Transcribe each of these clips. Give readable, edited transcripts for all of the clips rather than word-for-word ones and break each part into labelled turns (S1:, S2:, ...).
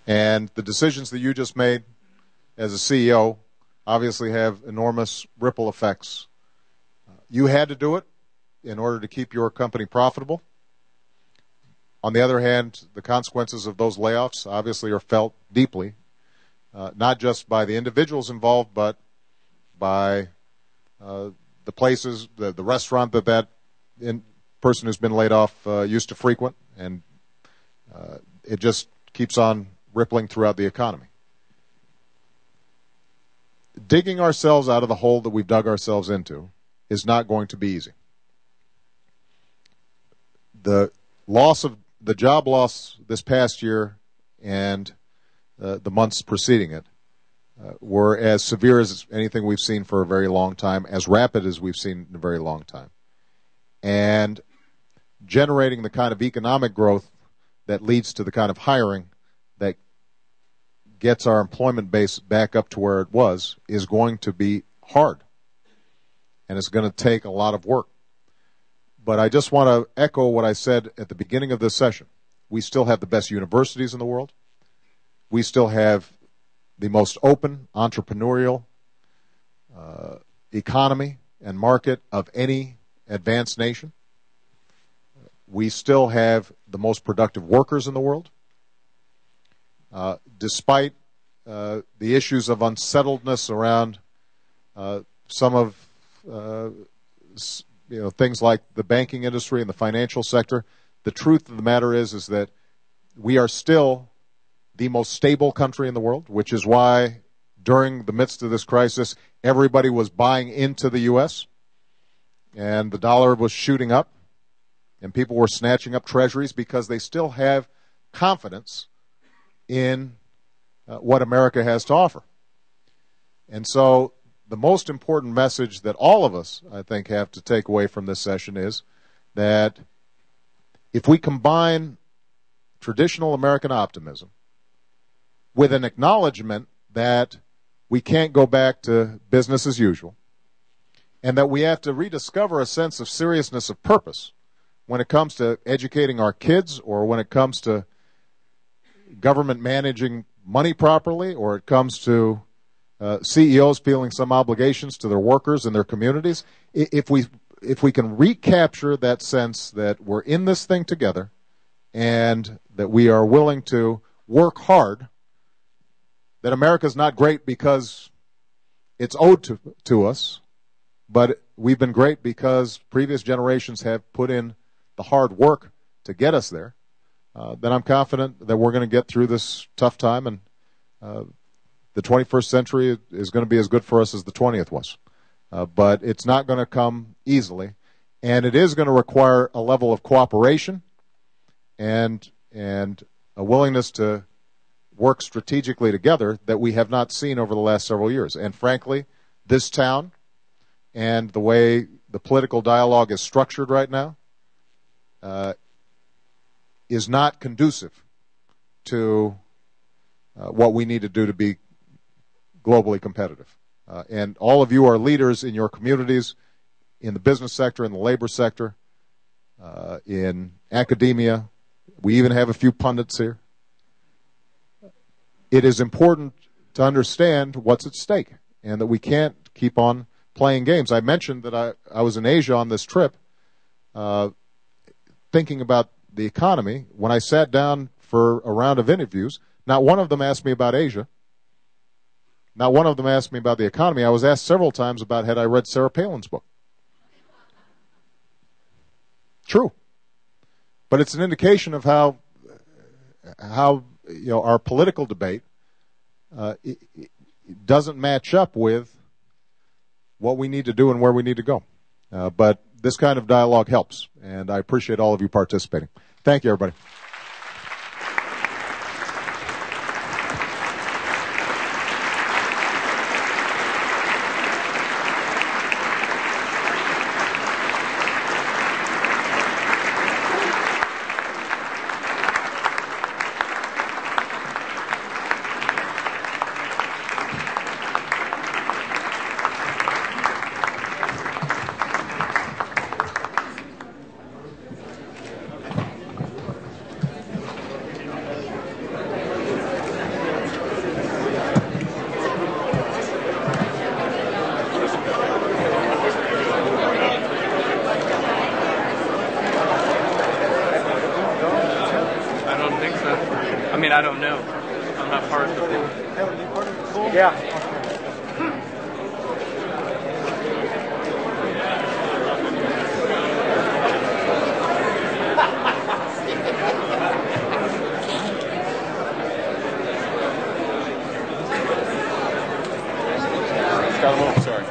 S1: And the decisions that you just made as a CEO obviously have enormous ripple effects. You had to do it in order to keep your company profitable. On the other hand, the consequences of those layoffs obviously are felt deeply, not just by the individuals involved, but by the places, the restaurant that person who's been laid off used to frequent, and it just keeps on rippling throughout the economy. Digging ourselves out of the hole that we've dug ourselves into is not going to be easy. The job loss this past year and the months preceding it were as severe as anything we've seen for a very long time, as rapid as we've seen in a very long time. And generating the kind of economic growth that leads to the kind of hiring that gets our employment base back up to where it was is going to be hard. And it's going to take a lot of work. But I just want to echo what I said at the beginning of this session. We still have the best universities in the world. We still have the most open, entrepreneurial economy and market of any advanced nation. We still have the most productive workers in the world. Despite the issues of unsettledness around some of things like the banking industry and the financial sector, the truth of the matter is that we are still the most stable country in the world, which is why during the midst of this crisis, everybody was buying into the U.S., and the dollar was shooting up, and people were snatching up treasuries because they still have confidence in what America has to offer. And so the most important message that all of us, I think, have to take away from this session is that if we combine traditional American optimism with an acknowledgement that we can't go back to business as usual, and that we have to rediscover a sense of seriousness of purpose when it comes to educating our kids, or when it comes to government managing money properly, or it comes to CEOs feeling some obligations to their workers and their communities, if we can recapture that sense that we're in this thing together and that we are willing to work hard, that America's not great because it's owed to us, but we've been great because previous generations have put in the hard work to get us there, then I'm confident that we're going to get through this tough time, and the 21st century is going to be as good for us as the 20th was. But it's not going to come easily, and it is going to require a level of cooperation and a willingness to work strategically together that we have not seen over the last several years. And frankly, this town and the way the political dialogue is structured right now is not conducive to what we need to do to be globally competitive. And all of you are leaders in your communities, in the business sector, in the labor sector, in academia. We even have a few pundits here. It is important to understand what's at stake and that we can't keep on playing games. I mentioned that I was in Asia on this trip thinking about the economy. When I sat down for a round of interviews, not one of them asked me about Asia. Not one of them asked me about the economy. I was asked several times about had I read Sarah Palin's book. True. But it's an indication of how our political debate it doesn't match up with what we need to do and where we need to go. But this kind of dialogue helps, and I appreciate all of you participating. Thank you, everybody.
S2: I mean, I don't know. I'm not part of the pool.
S3: Yeah.
S1: Got a little, sorry.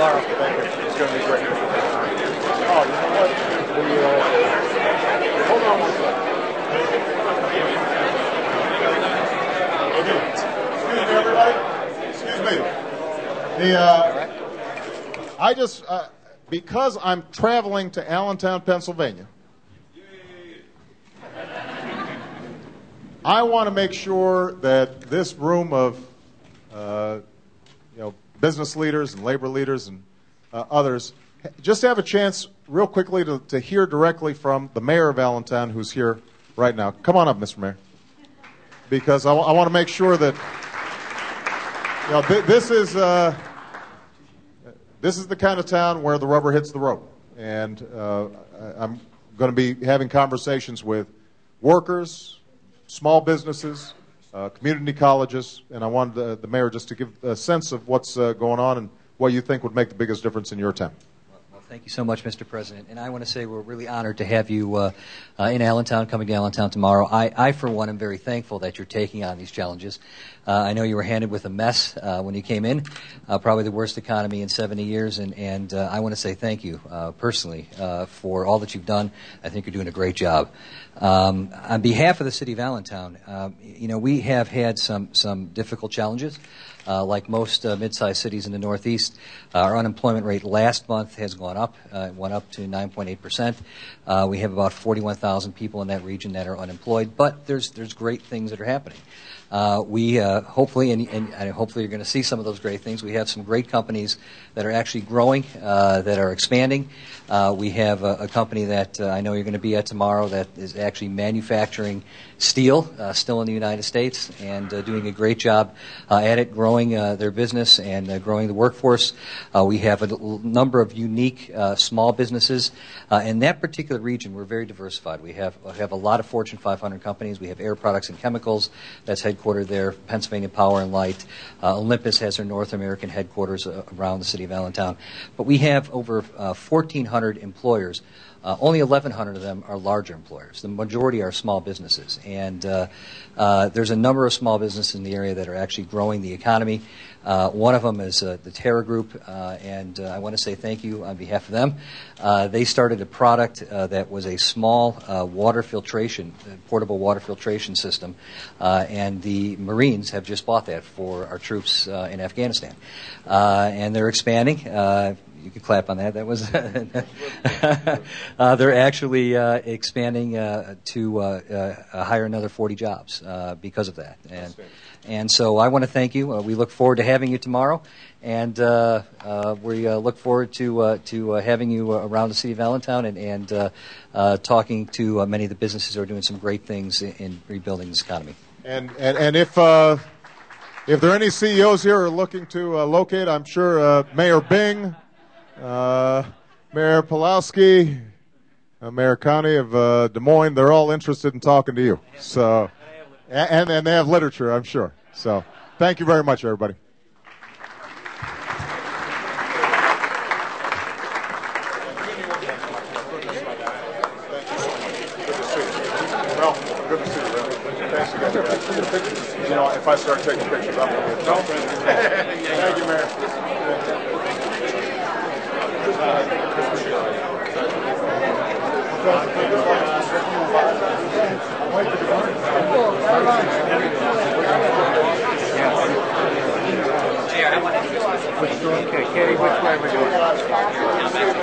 S1: It's going to be great. Oh, you know what? Hold on one second. Excuse me, everybody. Excuse me. I just, because I'm traveling to Allentown, Pennsylvania, I want to make sure that this room of, business leaders and labor leaders and others just have a chance real quickly to hear directly from the mayor of Allentown, who's here right now. Come on up, Mr. Mayor. Because I want to make sure that this is the kind of town where the rubber hits the road. And I'm going to be having conversations with workers, small businesses, community colleges, and I wanted the mayor just to give a sense of what's going on and what you think would make the biggest difference in your town.
S4: Well, thank you so much, Mr. President. And I want to say we're really honored to have you in Allentown, coming to Allentown tomorrow. I, for one, am very thankful that you're taking on these challenges. I know you were handed with a mess when you came in, probably the worst economy in 70 years, and I want to say thank you personally for all that you've done. I think you're doing a great job. On behalf of the city of Allentown, we have had some difficult challenges. Like most mid-sized cities in the Northeast, our unemployment rate last month has gone up. It went up to 9.8%. We have about 41,000 people in that region that are unemployed, but there's great things that are happening. We hopefully, and hopefully you're going to see some of those great things. We have some great companies that are actually growing, that are expanding. We have a company that I know you're going to be at tomorrow that is actually manufacturing steel, still in the United States, and doing a great job at it, growing their business and growing the workforce. We have a number of unique small businesses. In that particular region, we're very diversified. We have a lot of Fortune 500 companies. We have Air Products and Chemicals that's headquartered there, Pennsylvania Power and Light. Olympus has their North American headquarters around the city of Allentown. But we have over 1,400 employers. Only 1,100 of them are larger employers. The majority are small businesses. And there's a number of small businesses in the area that are actually growing the economy. One of them is the Terra Group, and I want to say thank you on behalf of them. They started a product that was a small water filtration, portable water filtration system, and the Marines have just bought that for our troops in Afghanistan. And they're expanding. You could clap on that. That was. They're actually expanding to hire another 40 jobs because of that. And so I want to thank you. We look forward to having you tomorrow, and we look forward to having you around the city of Allentown and talking to many of the businesses who are doing some great things in rebuilding this economy.
S1: And if there are any CEOs here who are looking to locate, I'm sure Mayor Bing, Mayor Pulowski, Mayor Connie of Des Moines, they're all interested in talking to you. So, and they have literature, I'm sure. So, thank you very much, everybody. Well, good to see you, Ray. Thanks again. You know, if I start taking pictures, I'm going to be a tough. Thank you, Mayor.
S2: Yeah, I want to
S3: Okay, Katie, which way are we going?